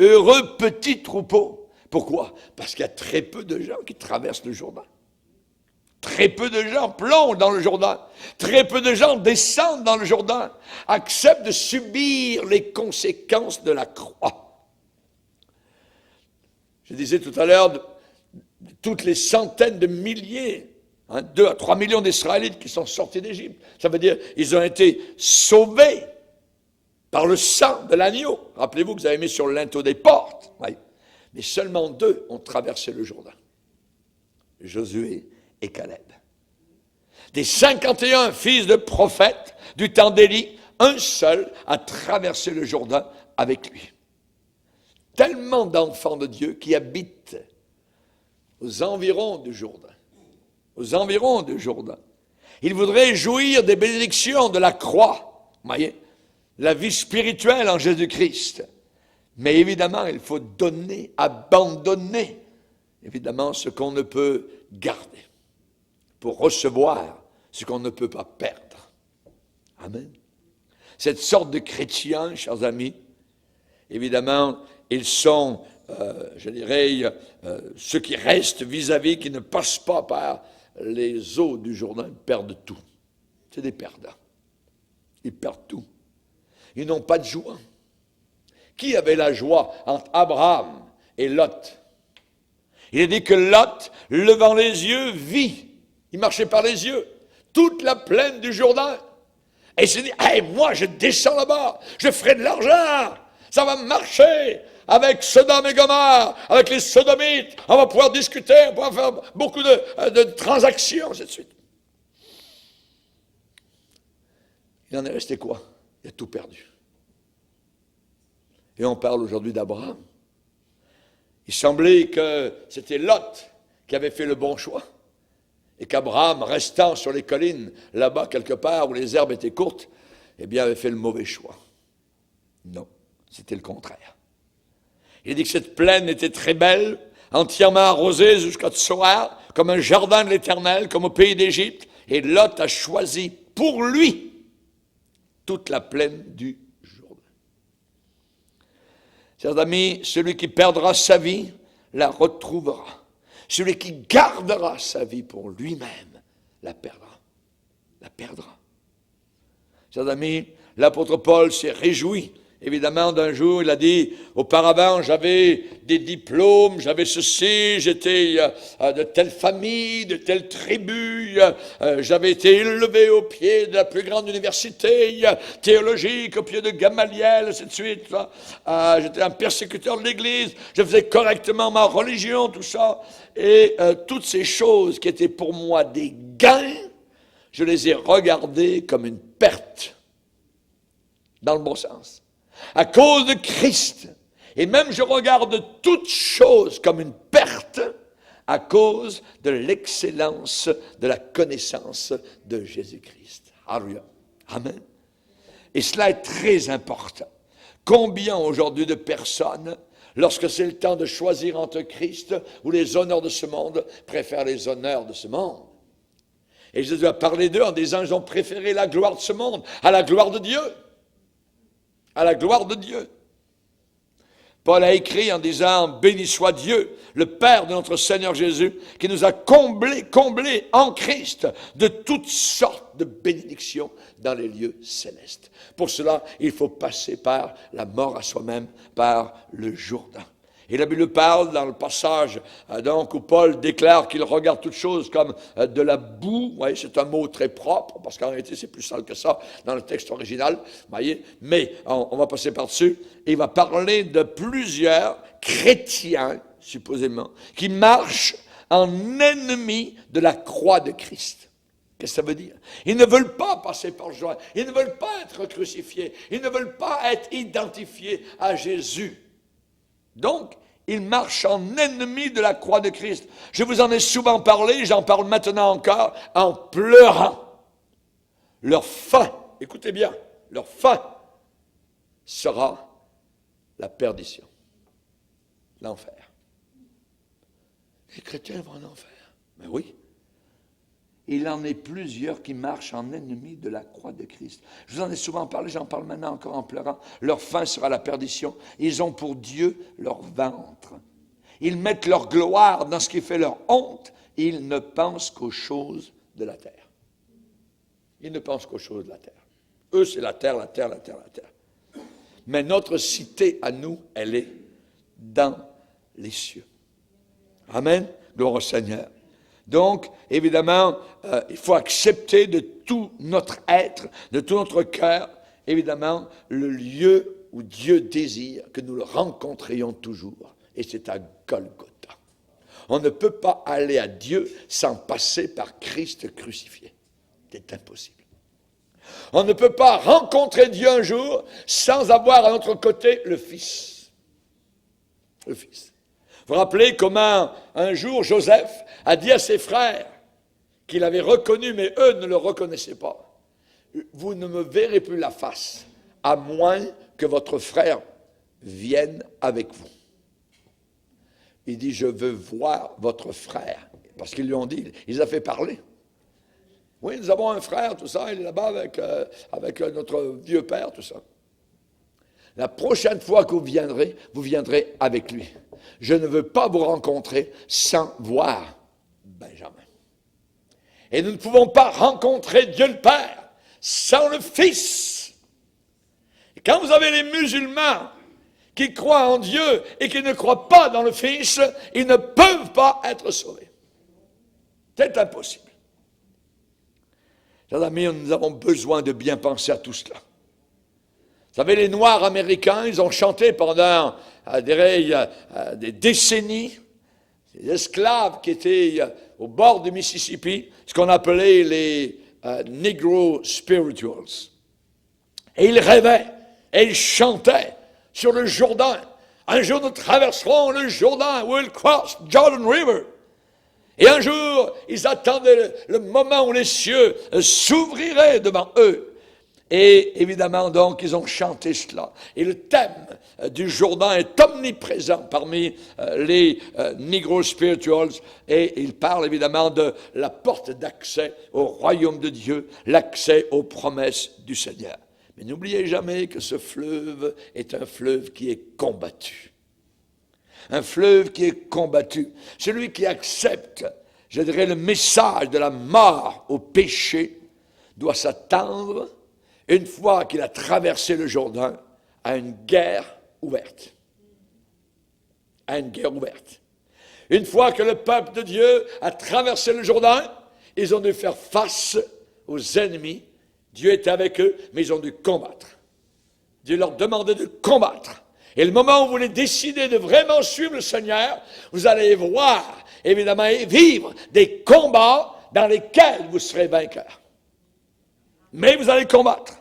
Heureux petit troupeau. Pourquoi? Parce qu'il y a très peu de gens qui traversent le Jourdain. Très peu de gens plongent dans le Jourdain. Très peu de gens descendent dans le Jourdain, acceptent de subir les conséquences de la croix. Je disais tout à l'heure, de toutes les centaines de milliers, 2 à 3 millions d'Israélites qui sont sortis d'Égypte. Ça veut dire qu'ils ont été sauvés par le sang de l'agneau. Rappelez-vous que vous avez mis sur le linteau des portes. Oui. Mais seulement 2 ont traversé le Jourdain. Josué et Caleb. Des 51 fils de prophètes du temps d'Élie, un seul a traversé le Jourdain avec lui. Tellement d'enfants de Dieu qui habitent aux environs du Jourdain. Aux environs du Jourdain. Ils voudraient jouir des bénédictions de la croix. Vous voyez, la vie spirituelle en Jésus-Christ. Mais évidemment, il faut donner, abandonner, évidemment, ce qu'on ne peut garder, pour recevoir ce qu'on ne peut pas perdre. Amen. Cette sorte de chrétiens, chers amis, évidemment, ils sont, ceux qui restent vis-à-vis, qui ne passent pas par les eaux du Jourdain, perdent tout. C'est des perdants. Ils perdent tout. Ils n'ont pas de joie. Qui avait la joie entre Abraham et Lot? Il est dit que Lot, levant les yeux, vit. Il marchait par les yeux. Toute la plaine du Jourdain. Et il s'est dit, hey, moi je descends là-bas, je ferai de l'argent. Ça va marcher avec Sodome et Gomorrhe, avec les Sodomites. On va pouvoir discuter, on va pouvoir faire beaucoup de transactions, ainsi de suite. Il en est resté quoi? Il a tout perdu. Et on parle aujourd'hui d'Abraham. Il semblait que c'était Lot qui avait fait le bon choix. Et qu'Abraham, restant sur les collines, là-bas quelque part où les herbes étaient courtes, eh bien avait fait le mauvais choix. Non, c'était le contraire. Il dit que cette plaine était très belle, entièrement arrosée jusqu'à Tsoar, comme un jardin de l'Éternel, comme au pays d'Égypte. Et Lot a choisi pour lui toute la plaine du Jourdain. Chers amis, celui qui perdra sa vie la retrouvera. Celui qui gardera sa vie pour lui-même la perdra. La perdra. Chers amis, l'apôtre Paul s'est réjoui, évidemment, d'un jour, il a dit, auparavant, j'avais des diplômes, j'avais ceci, j'étais de telle famille, de telle tribu, j'avais été élevé au pied de la plus grande université théologique, au pied de Gamaliel, ainsi de suite. J'étais un persécuteur de l'Église, je faisais correctement ma religion, tout ça. Et toutes ces choses qui étaient pour moi des gains, je les ai regardées comme une perte, dans le bon sens. À cause de Christ. Et même je regarde toutes choses comme une perte à cause de l'excellence de la connaissance de Jésus-Christ. Alléluia. Amen. Et cela est très important. Combien aujourd'hui de personnes, lorsque c'est le temps de choisir entre Christ ou les honneurs de ce monde, préfèrent les honneurs de ce monde? Et Jésus a parlé d'eux en disant, ils ont préféré la gloire de ce monde à la gloire de Dieu. À la gloire de Dieu. Paul a écrit en disant, béni soit Dieu, le Père de notre Seigneur Jésus, qui nous a comblés en Christ de toutes sortes de bénédictions dans les lieux célestes. Pour cela, il faut passer par la mort à soi-même, par le Jourdain. Et la Bible parle dans le passage donc, où Paul déclare qu'il regarde toutes choses comme de la boue. Vous voyez, c'est un mot très propre, parce qu'en réalité, c'est plus sale que ça dans le texte original. Vous voyez, mais on va passer par-dessus. Il va parler de plusieurs chrétiens, supposément, qui marchent en ennemis de la croix de Christ. Qu'est-ce que ça veut dire? Ils ne veulent pas passer par le Jourdain. Ils ne veulent pas être crucifiés. Ils ne veulent pas être identifiés à Jésus. Donc, ils marchent en ennemis de la croix de Christ. Je vous en ai souvent parlé, j'en parle maintenant encore, en pleurant. Leur fin, écoutez bien, leur fin sera la perdition, l'enfer. Les chrétiens vont en enfer. Mais oui. Il en est plusieurs qui marchent en ennemis de la croix de Christ. Je vous en ai souvent parlé, j'en parle maintenant encore en pleurant. Leur fin sera la perdition. Ils ont pour Dieu leur ventre. Ils mettent leur gloire dans ce qui fait leur honte. Ils ne pensent qu'aux choses de la terre. Ils ne pensent qu'aux choses de la terre. Eux, c'est la terre, la terre, la terre, la terre. Mais notre cité à nous, elle est dans les cieux. Amen. Gloire au Seigneur. Donc, évidemment, il faut accepter de tout notre être, de tout notre cœur, évidemment, le lieu où Dieu désire que nous le rencontrions toujours. Et c'est à Golgotha. On ne peut pas aller à Dieu sans passer par Christ crucifié. C'est impossible. On ne peut pas rencontrer Dieu un jour sans avoir à notre côté le Fils. Le Fils. Vous vous rappelez comment un jour Joseph a dit à ses frères qu'il avait reconnu, mais eux ne le reconnaissaient pas. Vous ne me verrez plus la face, à moins que votre frère vienne avec vous. Il dit, je veux voir votre frère. Parce qu'ils lui ont dit, il les a fait parler. Oui, nous avons un frère, tout ça, il est là-bas avec notre vieux père, tout ça. La prochaine fois que vous viendrez avec lui. Je ne veux pas vous rencontrer sans voir Benjamin. Et nous ne pouvons pas rencontrer Dieu le Père sans le Fils. Et quand vous avez les musulmans qui croient en Dieu et qui ne croient pas dans le Fils, ils ne peuvent pas être sauvés. C'est impossible. Chers amis, nous avons besoin de bien penser à tout cela. Vous savez, les Noirs américains, ils ont chanté pendant des décennies, des esclaves qui étaient au bord du Mississippi, ce qu'on appelait les Negro Spirituals. Et ils rêvaient, et ils chantaient sur le Jourdain. Un jour, nous traverserons le Jourdain, we'll cross Jordan River. Et un jour, ils attendaient le moment où les cieux s'ouvriraient devant eux. Et évidemment, donc, ils ont chanté cela. Et le thème du Jourdain est omniprésent parmi les Negro Spirituals. Et il parle évidemment de la porte d'accès au royaume de Dieu, l'accès aux promesses du Seigneur. Mais n'oubliez jamais que ce fleuve est un fleuve qui est combattu. Un fleuve qui est combattu. Celui qui accepte, je dirais, le message de la mort au péché doit s'attendre, une fois qu'il a traversé le Jourdain, à une guerre ouverte. À une guerre ouverte. Une fois que le peuple de Dieu a traversé le Jourdain, ils ont dû faire face aux ennemis. Dieu était avec eux, mais ils ont dû combattre. Dieu leur demandait de combattre. Et le moment où vous voulez décider de vraiment suivre le Seigneur, vous allez voir, évidemment, et vivre des combats dans lesquels vous serez vainqueurs. Mais vous allez combattre.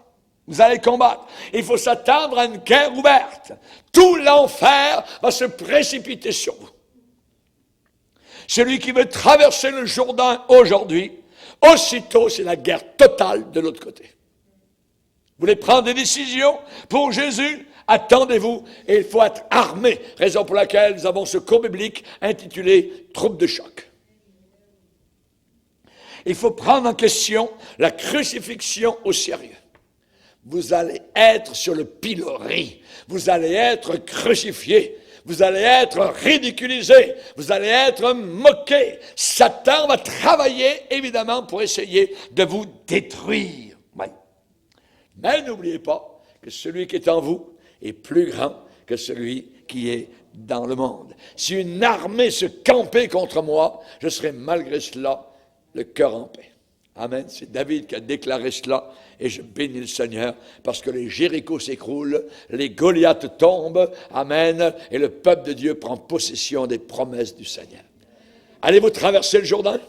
Vous allez combattre. Il faut s'attendre à une guerre ouverte. Tout l'enfer va se précipiter sur vous. Celui qui veut traverser le Jourdain aujourd'hui, aussitôt, c'est la guerre totale de l'autre côté. Vous voulez prendre des décisions pour Jésus? Attendez-vous et il faut être armé. Raison pour laquelle nous avons ce cours biblique intitulé « Troupe de choc ». Il faut prendre en question la crucifixion au sérieux. Vous allez être sur le pilori. Vous allez être crucifié. Vous allez être ridiculisé. Vous allez être moqué. Satan va travailler, évidemment, pour essayer de vous détruire. Oui. Mais n'oubliez pas que celui qui est en vous est plus grand que celui qui est dans le monde. Si une armée se campait contre moi, je serais malgré cela le cœur en paix. Amen. C'est David qui a déclaré cela et je bénis le Seigneur parce que les Jérichos s'écroulent, les Goliaths tombent. Amen. Et le peuple de Dieu prend possession des promesses du Seigneur. Allez-vous traverser le Jourdain?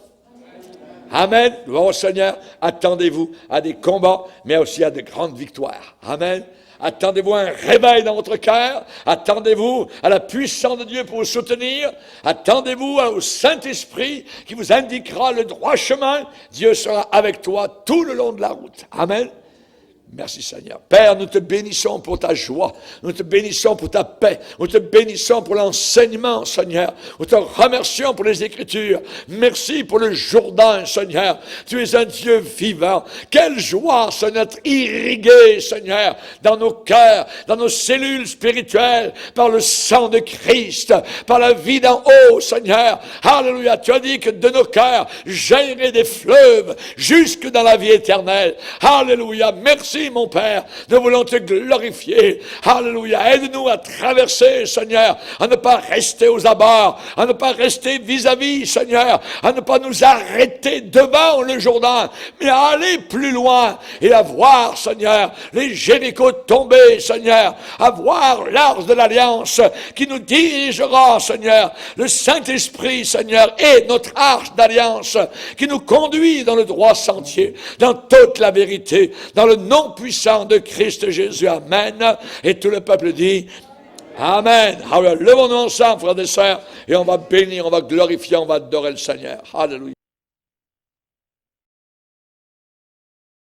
Amen. Gloire au Seigneur. Attendez-vous à des combats, mais aussi à de grandes victoires. Amen. Attendez-vous à un réveil dans votre cœur. Attendez-vous à la puissance de Dieu pour vous soutenir. Attendez-vous au Saint-Esprit qui vous indiquera le droit chemin. Dieu sera avec toi tout le long de la route. Amen. Merci Seigneur. Père, nous te bénissons pour ta joie. Nous te bénissons pour ta paix. Nous te bénissons pour l'enseignement, Seigneur. Nous te remercions pour les Écritures. Merci pour le Jourdain, Seigneur. Tu es un Dieu vivant. Quelle joie, Seigneur, d'être irrigué, Seigneur, dans nos cœurs, dans nos cellules spirituelles, par le sang de Christ, par la vie d'en haut, Seigneur. Alléluia. Tu as dit que de nos cœurs jaillirait des fleuves jusque dans la vie éternelle. Alléluia. Merci, mon Père, nous voulons te glorifier. Alléluia. Aide-nous à traverser, Seigneur, à ne pas rester aux abords, à ne pas rester vis-à-vis, Seigneur, à ne pas nous arrêter devant le Jourdain, mais à aller plus loin et à voir, Seigneur, les Jérichos tomber, Seigneur, à voir l'arche de l'Alliance qui nous dirigera, Seigneur, le Saint-Esprit, Seigneur, et notre arche d'Alliance qui nous conduit dans le droit sentier, dans toute la vérité, dans le nom puissant de Christ Jésus. Amen. Et tout le peuple dit Amen. Alors, levons-nous ensemble, frères et sœurs, et on va bénir, on va glorifier, on va adorer le Seigneur. Alléluia.